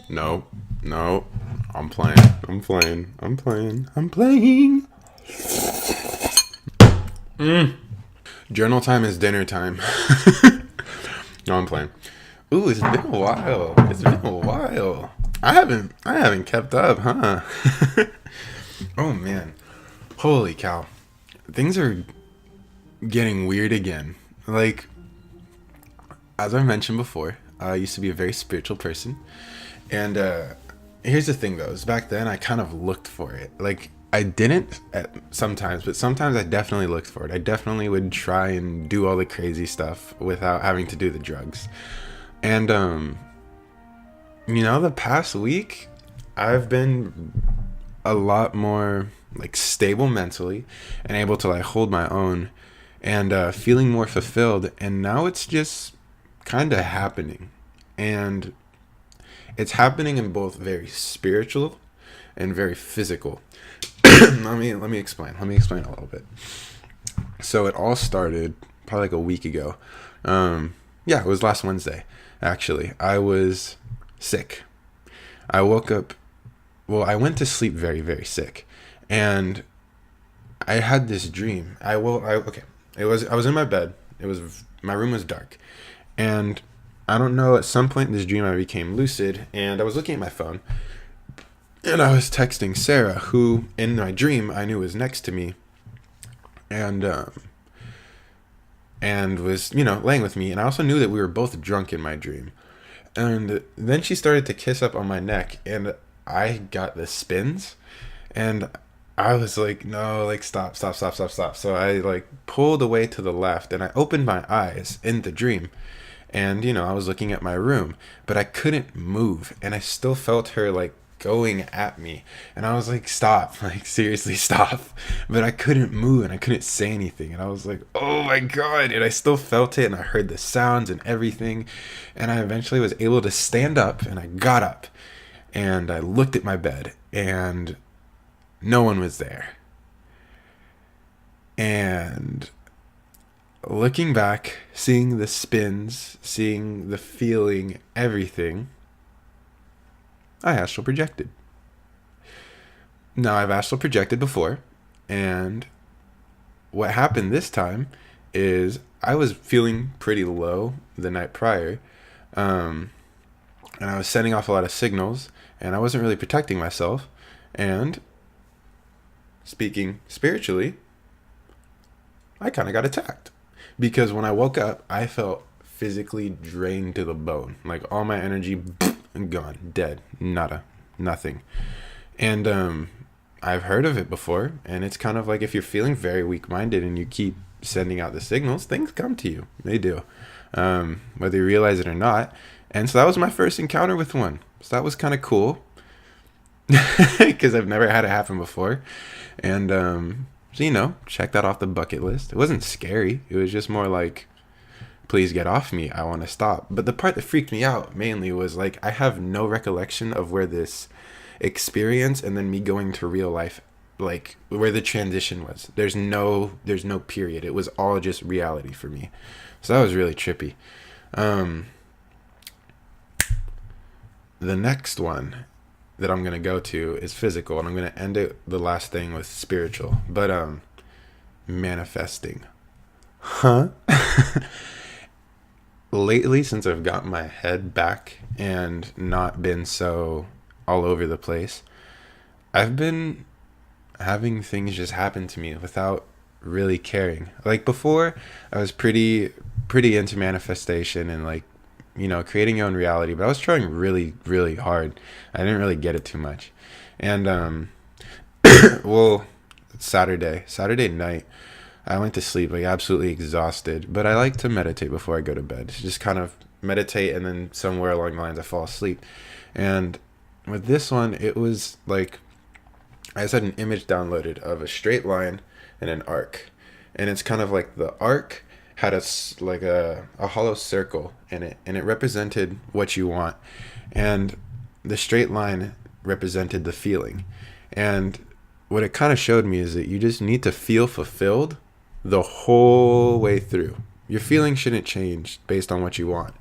No, no. I'm playing. I'm playing. I'm playing. I'm playing. Journal time is dinner time. No, I'm playing. Ooh, it's been a while. It's been a while. I haven't kept up, huh? Oh man. Holy cow. Things are getting weird again. Like, as I mentioned before, I used to be a very spiritual person. And here's the thing, though. Is back then, I kind of looked for it. Like, I didn't sometimes, but sometimes I definitely looked for it. I definitely would try and do all the crazy stuff without having to do the drugs. And, the past week, I've been a lot more, like, stable mentally and able to, like, hold my own and feeling more fulfilled. And now it's just kind of happening. And it's happening in both very spiritual and very physical. Let me explain. Let me explain a little bit. So it all started probably like a week ago. Yeah, it was last Wednesday. Actually, I was sick. I woke up. Well, I went to sleep very, very sick, and I had this dream. Okay. I was in my bed. My room was dark, and I don't know. At some point in this dream, I became lucid, and I was looking at my phone. And I was texting Sarah, who in my dream I knew was next to me, and was laying with me. And I also knew that we were both drunk in my dream. And then she started to kiss up on my neck, and I got the spins, and I was like, no, like stop. So I like pulled away to the left, and I opened my eyes in the dream. And I was looking at my room, but I couldn't move, and I still felt her like going at me, and I was like, stop, like seriously stop. But I couldn't move, and I couldn't say anything, and I was like, oh my god. And I still felt it, and I heard the sounds and everything, and I eventually was able to stand up, and I got up, and I looked at my bed, and no one was there. And looking back, seeing the spins, seeing the feeling, everything, I astral projected. Now, I've astral projected before, and what happened this time is I was feeling pretty low the night prior, and I was sending off a lot of signals, and I wasn't really protecting myself, and speaking spiritually, I kind of got attacked. Because when I woke up, I felt physically drained to the bone. Like all my energy gone, dead, nada, nothing. And I've heard of it before, and it's kind of like if you're feeling very weak-minded and you keep sending out the signals, things come to you. They do, whether you realize it or not. And so that was my first encounter with one. So that was kind of cool, because I've never had it happen before. And so check that off the bucket list. It wasn't scary. It was just more like, please get off me. I want to stop. But the part that freaked me out mainly was like, I have no recollection of where this experience and then me going to real life, like where the transition was. There's no period. It was all just reality for me. So that was really trippy. The next one that I'm going to go to is physical, and I'm going to end it, the last thing, with spiritual. But manifesting. Huh? Lately, since I've gotten my head back and not been so all over the place, I've been having things just happen to me without really caring. Like before, I was pretty into manifestation and like, creating your own reality, but I was trying really, really hard. I didn't really get it too much. And well, Saturday night, I went to sleep like absolutely exhausted, but I like to meditate before I go to bed. Just kind of meditate, and then somewhere along the lines I fall asleep. And with this one, it was like I just had an image downloaded of a straight line and an arc, and it's kind of like the arc had a hollow circle in it, and it represented what you want, and the straight line represented the feeling. And what it kind of showed me is that you just need to feel fulfilled the whole way through. Your feelings shouldn't change based on what you want.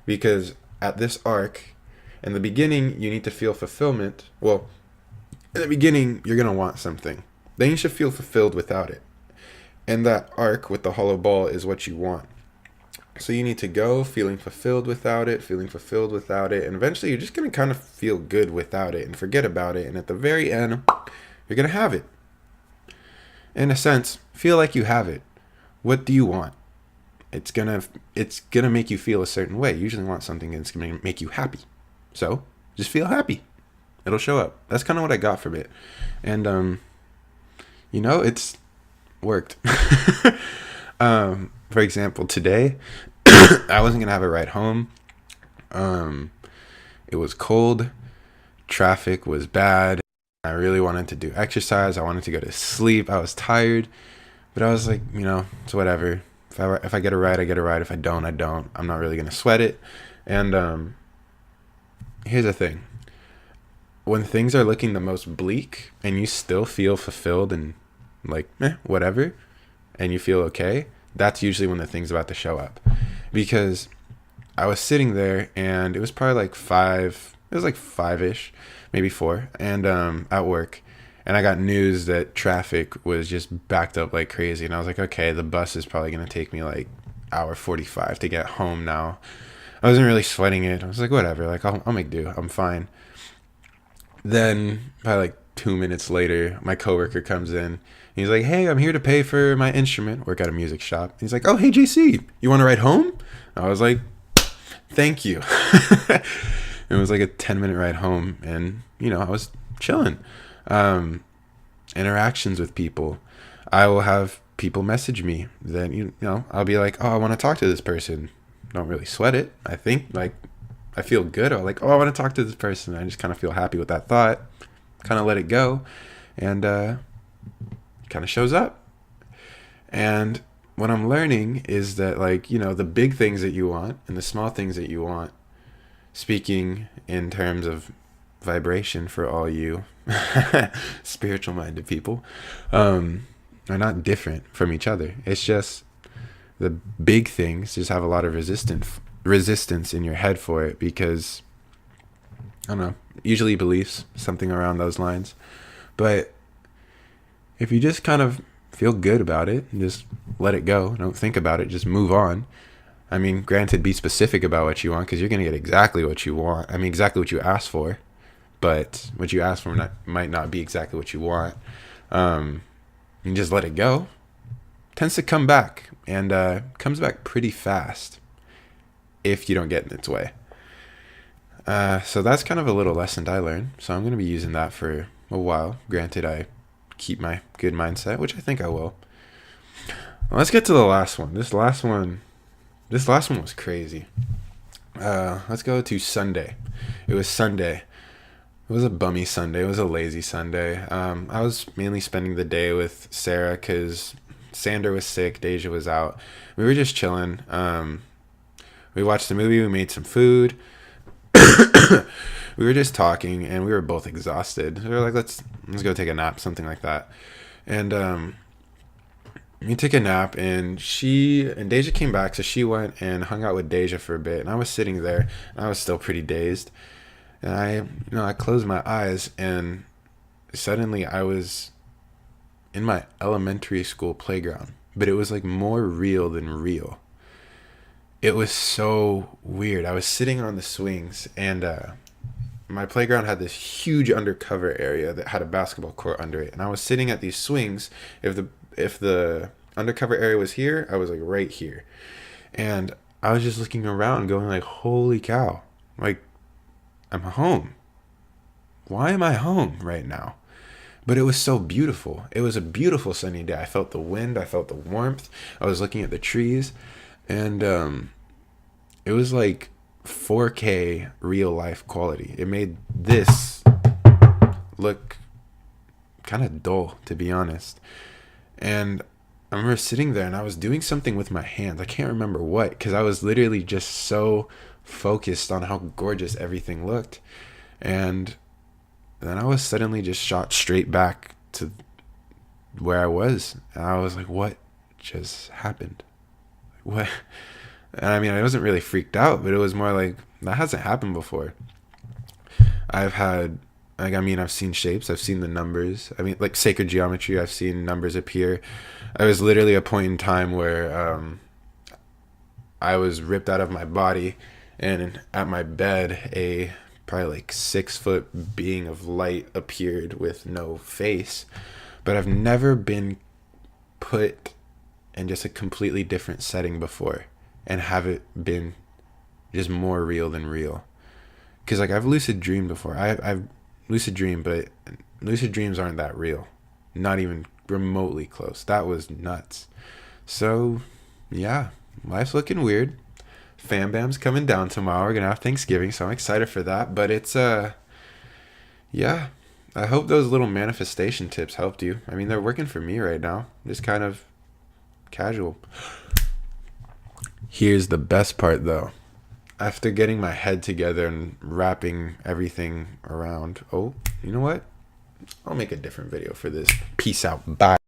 Because at this arc, in the beginning, you need to feel fulfillment. Well, in the beginning, you're going to want something. Then you should feel fulfilled without it. And that arc with the hollow ball is what you want. So you need to go feeling fulfilled without it, and eventually you're just going to kind of feel good without it and forget about it. And at the very end, you're going to have it. In a sense, feel like you have it. What do you want? It's gonna make you feel a certain way. You usually want something that's going to make you happy. So just feel happy. It'll show up. That's kind of what I got from it. And, it's worked. For example, today, I wasn't going to have a ride home. It was cold. Traffic was bad. I really wanted to do exercise. I wanted to go to sleep. I was tired. But I was like, it's whatever. If I get a ride, I get a ride. If I don't, I don't. I'm not really going to sweat it. And here's the thing. When things are looking the most bleak and you still feel fulfilled and whatever, and you feel okay, that's usually when the thing's about to show up. Because I was sitting there and it was probably like 5, it was like 5-ish, maybe 4, and at work. And I got news that traffic was just backed up like crazy. And I was like, okay, the bus is probably going to take me like hour 45 to get home now. I wasn't really sweating it. I was like, whatever, like I'll make do. I'm fine. Then probably like 2 minutes later, my coworker comes in. He's like, hey, I'm here to pay for my instrument. Work at a music shop. He's like, oh, hey, JC, you want to ride home? I was like, thank you. It was like a 10-minute ride home. And, I was chilling. Interactions with people. I will have people message me. Then, I'll be like, oh, I want to talk to this person. Don't really sweat it. I think, I feel good. I'm like, oh, I want to talk to this person. I just kind of feel happy with that thought. Kind of let it go. And, kind of shows up. And what I'm learning is that the big things that you want and the small things that you want, speaking in terms of vibration for all you spiritual minded people, are not different from each other. It's just the big things just have a lot of resistance in your head for it because I don't know, usually beliefs, something around those lines. But if you just kind of feel good about it and just let it go, don't think about it, just move on. I mean, granted, be specific about what you want because you're going to get exactly what you want. I mean, exactly what you asked for. But what you asked for might not be exactly what you want. You just let it go. It tends to come back and comes back pretty fast if you don't get in its way. So that's kind of a little lesson I learned. So I'm going to be using that for a while. Granted, I keep my good mindset, which I think I will. Well, let's get to the last one. This last one was crazy. Let's go to Sunday. It was Sunday. It was a bummy Sunday. It was a lazy Sunday. I was mainly spending the day with Sarah because Sander was sick. Deja was out. We were just chilling. We watched a movie. We made some food. We were just talking, and we were both exhausted. We were like, let's go take a nap, something like that. And we took a nap, and Deja came back, so she went and hung out with Deja for a bit. And I was sitting there, and I was still pretty dazed. And I closed my eyes, and suddenly I was in my elementary school playground. But it was like more real than real. It was so weird. I was sitting on the swings, and my playground had this huge undercover area that had a basketball court under it. And I was sitting at these swings. If the undercover area was here, I was like right here. And I was just looking around going like, holy cow. Like, I'm home. Why am I home right now? But it was so beautiful. It was a beautiful sunny day. I felt the wind. I felt the warmth. I was looking at the trees. And it was like 4K real life quality. It made this look kind of dull, to be honest. And I remember sitting there and I was doing something with my hands. I can't remember what, because I was literally just so focused on how gorgeous everything looked. And then I was suddenly just shot straight back to where I was. And I was like, what just happened? what? And I mean, I wasn't really freaked out, but it was more like, that hasn't happened before. I've had, like, I mean, I've seen shapes, I've seen the numbers. I mean, like sacred geometry, I've seen numbers appear. I was literally a point in time where I was ripped out of my body, and at my bed, a probably like 6 foot being of light appeared with no face. But I've never been put in just a completely different setting before and have it been just more real than real. Because like I've lucid dreamed before. I've lucid dreamed, but lucid dreams aren't that real. Not even remotely close. That was nuts. So yeah, life's looking weird. Fam Bam's coming down tomorrow. We're gonna have Thanksgiving, so I'm excited for that. But it's yeah. I hope those little manifestation tips helped you. I mean, they're working for me right now. Just kind of casual. Here's the best part though. After getting my head together and wrapping everything around, oh, you know what? I'll make a different video for this. Peace out. Bye.